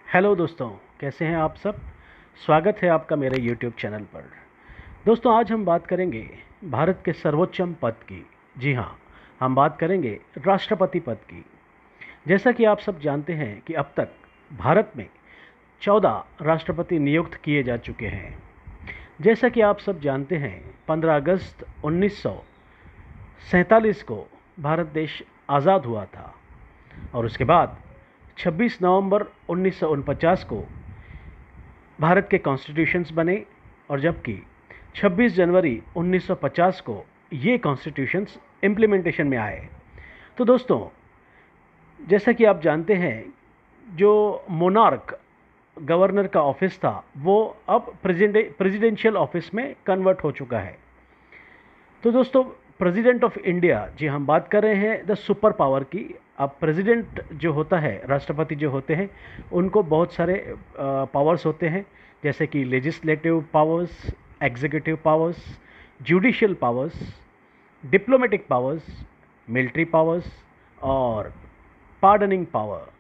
Hello दोस्तों, कैसे हैं आप सब। स्वागत है आपका मेरे यूट्यूब चैनल पर। दोस्तों, आज हम बात करेंगे भारत के सर्वोच्चम पद की। जी हाँ, हम बात करेंगे राष्ट्रपति पद की। जैसा कि आप सब जानते हैं कि अब तक भारत में 14 राष्ट्रपति नियुक्त किए जा चुके हैं। जैसा कि आप सब जानते हैं, 15 अगस्त 1947 को भारत देश आज़ाद हुआ था और उसके बाद 26 नवंबर 1949 को भारत के कॉन्स्टिट्यूशंस बने और जबकि 26 जनवरी 1950 को ये कॉन्स्टिट्यूशंस इम्प्लीमेंटेशन में आए। तो दोस्तों, जैसा कि आप जानते हैं, जो मोनार्क गवर्नर का ऑफिस था वो अब प्रेसिडेंशियल ऑफिस में कन्वर्ट हो चुका है। तो दोस्तों, प्रेसिडेंट ऑफ इंडिया, जी हम बात कर रहे हैं द सुपर पावर की। अब प्रेसिडेंट जो होता है, राष्ट्रपति जो होते हैं, उनको बहुत सारे पावर्स होते हैं, जैसे कि legislative powers, executive powers, judicial powers, diplomatic powers, military powers और pardoning power.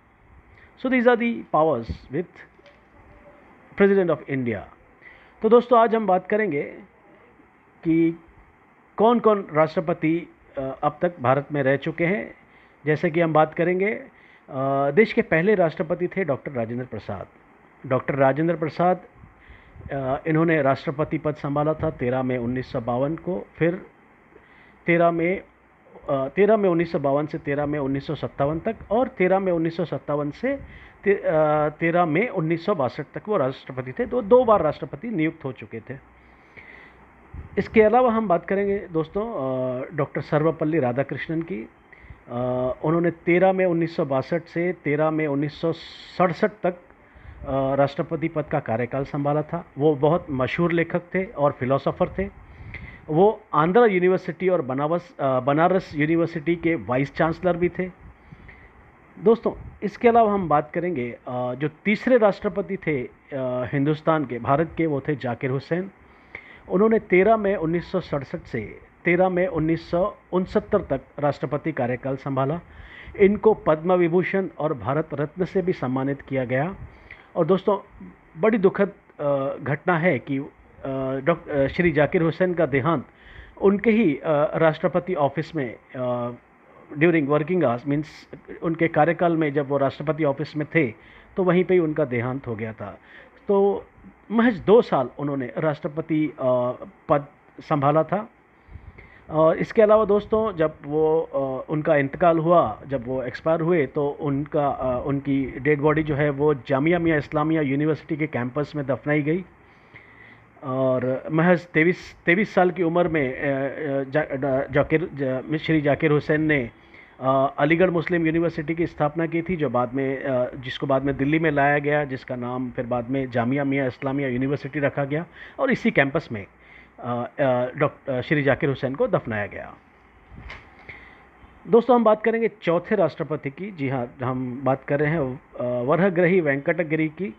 So these are the powers with president of India. तो दोस्तों, आज हम बात करेंगे कि कौन कौन राष्ट्रपति अब तक भारत में रह चुके हैं। जैसे कि हम बात करेंगे, देश के पहले राष्ट्रपति थे डॉक्टर राजेंद्र प्रसाद। डॉक्टर राजेंद्र प्रसाद, इन्होंने राष्ट्रपति पद संभाला था 13 मई 1952 को, फिर 13 मई 1952 से 13 मई 1957 तक, और 13 मई 1957 से 13 मई 1962 तक वो राष्ट्रपति थे। तो दो बार राष्ट्रपति नियुक्त हो चुके थे। इसके अलावा हम बात करेंगे दोस्तों डॉक्टर सर्वपल्ली राधाकृष्णन की। उन्होंने 13 मई 1962 से 13 मई 1967 तक राष्ट्रपति पद का कार्यकाल संभाला था। वो बहुत मशहूर लेखक थे और फिलोसोफर थे। वो आंध्रा यूनिवर्सिटी और बनारस यूनिवर्सिटी के वाइस चांसलर भी थे। दोस्तों, इसके अलावा हम बात करेंगे जो तीसरे राष्ट्रपति थे हिंदुस्तान के, भारत के, वो थे जाकिर हुसैन। उन्होंने 13 मई 1967 से 13 मई 1969 तक राष्ट्रपति कार्यकाल संभाला। इनको पद्म विभूषण और भारत रत्न से भी सम्मानित किया गया। और दोस्तों, बड़ी दुखद घटना है कि डॉक्टर श्री जाकिर हुसैन का देहांत उनके ही राष्ट्रपति ऑफिस में ड्यूरिंग वर्किंग आवर्स, मीन्स उनके कार्यकाल में, जब वो राष्ट्रपति ऑफिस में थे तो वहीं पे ही उनका देहांत हो गया था। तो महज 2 साल उन्होंने राष्ट्रपति पद संभाला था। और इसके अलावा दोस्तों, जब वो उनका इंतकाल हुआ, जब वो एक्सपायर हुए, तो उनकी डेड बॉडी जो है वो जामिया मिया इस्लामिया यूनिवर्सिटी के कैंपस में दफनाई गई। और महज 23 साल की उम्र में श्री जाकिर हुसैन ने अलीगढ़ मुस्लिम यूनिवर्सिटी की स्थापना की थी, जो बाद में जिसको बाद में दिल्ली में लाया गया, जिसका नाम फिर बाद में जामिया मिया इस्लामिया यूनिवर्सिटी रखा गया। और इसी कैंपस में डॉक्टर श्री जाकिर हुसैन को दफनाया गया। दोस्तों, हम बात करेंगे चौथे राष्ट्रपति की। जी हाँ, हम बात कर रहे हैं वरहग्रही वेंकटगिरी की।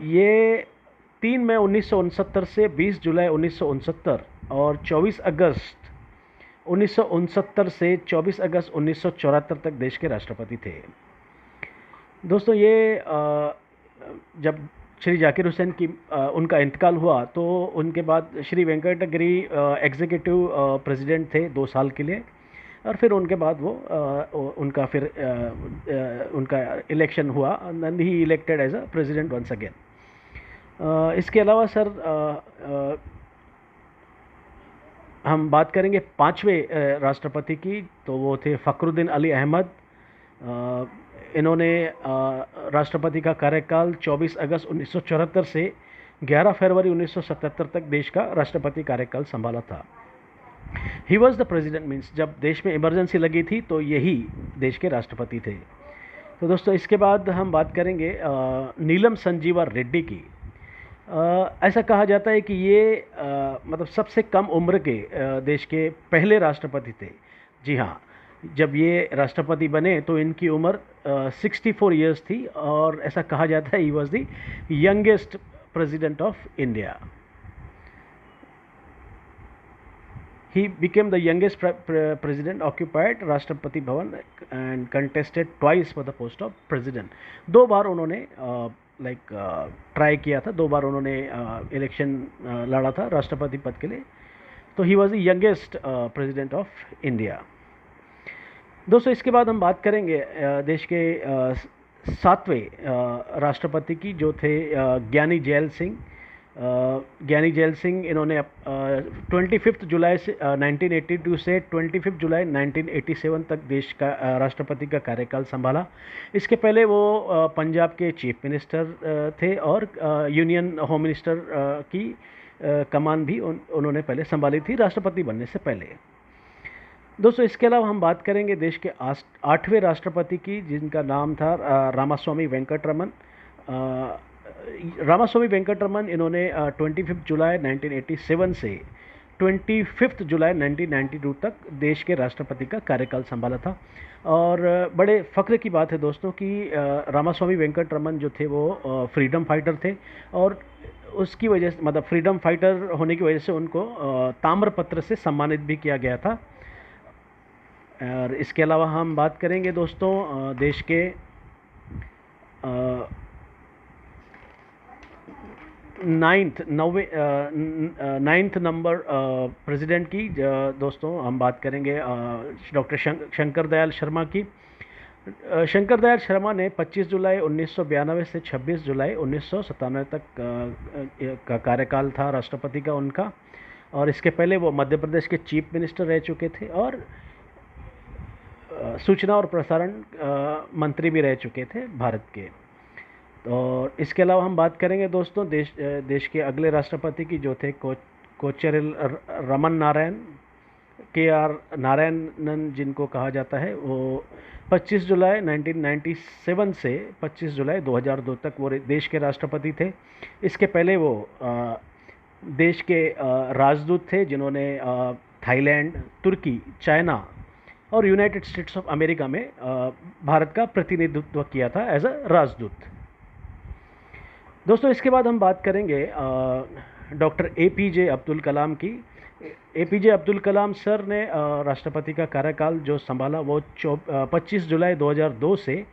ये 3 मई 1969 से 20 जुलाई 1969 और 24 अगस्त 1969 से 24 अगस्त 1974 तक देश के राष्ट्रपति थे। दोस्तों, ये जब श्री जाकिर हुसैन की उनका इंतकाल हुआ तो उनके बाद श्री वेंकटगिरी एग्जीक्यूटिव प्रेसिडेंट थे 2 साल के लिए, और फिर उनके बाद वो उनका उनका इलेक्शन हुआ and he elected as a president once again. इसके अलावा सर, हम बात करेंगे 5वें राष्ट्रपति की, तो वो थे फ़खरुद्दीन अली अहमद। इन्होंने राष्ट्रपति का कार्यकाल 24 अगस्त 1974 से 11 फरवरी 1977 तक देश का राष्ट्रपति कार्यकाल संभाला था। He was the president, means जब देश में इमरजेंसी लगी थी तो यही देश के राष्ट्रपति थे। तो दोस्तों, इसके बाद हम बात करेंगे नीलम संजीवा रेड्डी की। ऐसा कहा जाता है कि ये मतलब सबसे कम उम्र के देश के पहले राष्ट्रपति थे। जी हाँ, जब ये राष्ट्रपति बने तो इनकी उम्र 64 ईयर्स थी, और ऐसा कहा जाता है he was the youngest president of India. He became the youngest president, occupied Rashtrapati Bhavan and contested twice for the post of president. 2 बार उन्होंने ट्राई किया था, 2 बार उन्होंने इलेक्शन लड़ा था राष्ट्रपति पद के लिए. तो he was the youngest president of India. दोस्तों इसके बाद हम बात करेंगे देश के 7वें राष्ट्रपति की, जो थे ज्ञानी जैल सिंह. ज्ञानी जैल सिंह इन्होंने 25 जुलाई से 1982 से 25 जुलाई 1987 तक देश का राष्ट्रपति का कार्यकाल संभाला. इसके पहले वो पंजाब के चीफ मिनिस्टर थे और यूनियन होम मिनिस्टर की कमान भी उन्होंने पहले संभाली थी राष्ट्रपति बनने से पहले. दोस्तों इसके अलावा हम बात करेंगे देश के 8वें राष्ट्रपति की, जिनका नाम था रामास्वामी वेंकटरमन. रामास्वामी वेंकटरमन इन्होंने 25 जुलाई 1987 से 25 जुलाई 1992 तक देश के राष्ट्रपति का कार्यकाल संभाला था. और बड़े फ़ख्र की बात है दोस्तों कि रामास्वामी वेंकटरमन जो थे वो फ्रीडम फाइटर थे, और उसकी वजह से, मतलब फ्रीडम फाइटर होने की वजह से उनको ताम्रपत्र से सम्मानित भी किया गया था. और इसके अलावा हम बात करेंगे दोस्तों देश के 9th नंबर प्रेसिडेंट की. दोस्तों हम बात करेंगे डॉक्टर शंकर दयाल शर्मा की. शंकर दयाल शर्मा ने 25 जुलाई 1992 से 26 जुलाई 1997 तक का कार्यकाल था राष्ट्रपति का उनका. और इसके पहले वो मध्य प्रदेश के चीफ मिनिस्टर रह चुके थे और सूचना और प्रसारण मंत्री भी रह चुके थे भारत के. तो इसके अलावा हम बात करेंगे दोस्तों देश के अगले राष्ट्रपति की, जो थे कोचेरिल रमन नारायण, KR नारायणन जिनको कहा जाता है. वो 25 जुलाई 1997 से 25 जुलाई 2002 तक वो देश के राष्ट्रपति थे. इसके पहले वो देश के राजदूत थे, जिन्होंने थाईलैंड, तुर्की, चाइना और यूनाइटेड स्टेट्स ऑफ अमेरिका में भारत का प्रतिनिधित्व किया था एज अ राजदूत. दोस्तों इसके बाद हम बात करेंगे डॉक्टर APJ अब्दुल कलाम की. APJ अब्दुल कलाम सर ने राष्ट्रपति का कार्यकाल जो संभाला वो 25 जुलाई 2002 से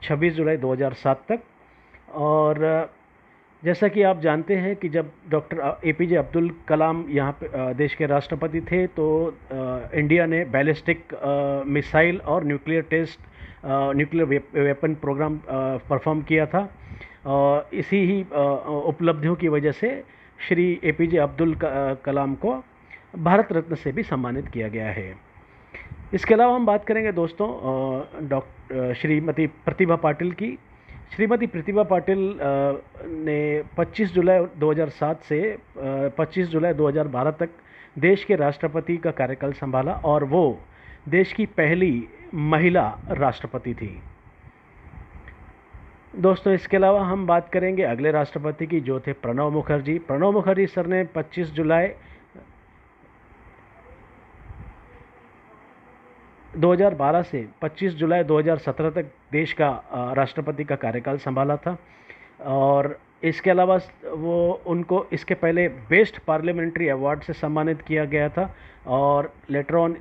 26 जुलाई 2007 तक. और जैसा कि आप जानते हैं कि जब डॉक्टर APJ अब्दुल कलाम यहाँ पे देश के राष्ट्रपति थे, तो इंडिया ने बैलिस्टिक मिसाइल और न्यूक्लियर वेपन प्रोग्राम परफॉर्म किया था. इसी ही उपलब्धियों की वजह से श्री APJ अब्दुल कलाम को भारत रत्न से भी सम्मानित किया गया है. इसके अलावा हम बात करेंगे दोस्तों श्रीमती प्रतिभा पाटिल की. श्रीमती प्रतिभा पाटिल ने 25 जुलाई 2007 से 25 जुलाई 2012 तक देश के राष्ट्रपति का कार्यकाल संभाला, और वो देश की पहली महिला राष्ट्रपति थी. दोस्तों इसके अलावा हम बात करेंगे अगले राष्ट्रपति की, जो थे प्रणब मुखर्जी. प्रणब मुखर्जी सर ने 25 जुलाई 2012 से 25 जुलाई 2017 तक देश का राष्ट्रपति का कार्यकाल संभाला था. और इसके अलावा वो उनको इसके पहले बेस्ट पार्लियामेंट्री अवार्ड से सम्मानित किया गया था, और लेटर ऑन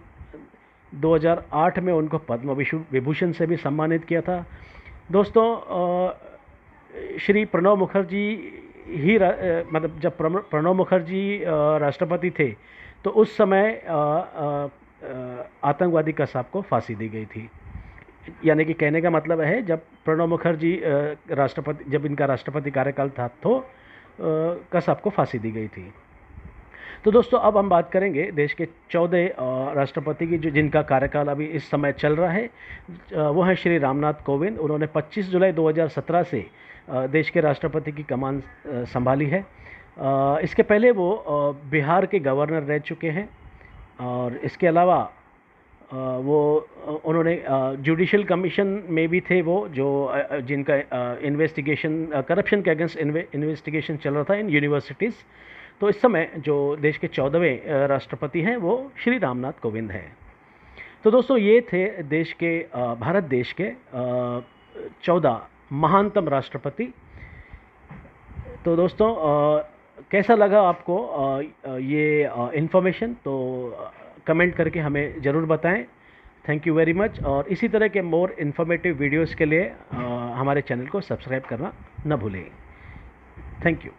2008 में उनको पद्म विभूषण से भी सम्मानित किया था. दोस्तों श्री प्रणब मुखर्जी ही मतलब जब प्रणब मुखर्जी राष्ट्रपति थे, तो उस समय आतंकवादी कसाब को फांसी दी गई थी. यानी कि कहने का मतलब है, जब प्रणब मुखर्जी जब इनका राष्ट्रपति कार्यकाल था, तो कसाब को फांसी दी गई थी. तो दोस्तों अब हम बात करेंगे देश के 14 राष्ट्रपति की, जिनका कार्यकाल अभी इस समय चल रहा है. वो हैं श्री रामनाथ कोविंद. उन्होंने 25 जुलाई 2017 से देश के राष्ट्रपति की कमान संभाली है. इसके पहले वो बिहार के गवर्नर रह चुके हैं, और इसके अलावा उन्होंने जुडिशल कमीशन में भी थे, वो जो जिनका इन्वेस्टिगेशन करप्शन के अगेंस्ट इन्वेस्टिगेशन चल रहा था इन यूनिवर्सिटीज़. तो इस समय जो देश के 14वें राष्ट्रपति हैं वो श्री रामनाथ कोविंद हैं. तो दोस्तों ये थे भारत देश के 14 महानतम राष्ट्रपति. तो दोस्तों कैसा लगा आपको ये इन्फॉर्मेशन? तो कमेंट करके हमें ज़रूर बताएं। Thank you very much. और इसी तरह के मोर इन्फॉर्मेटिव वीडियोस के लिए हमारे चैनल को सब्सक्राइब करना न भूलें। Thank you.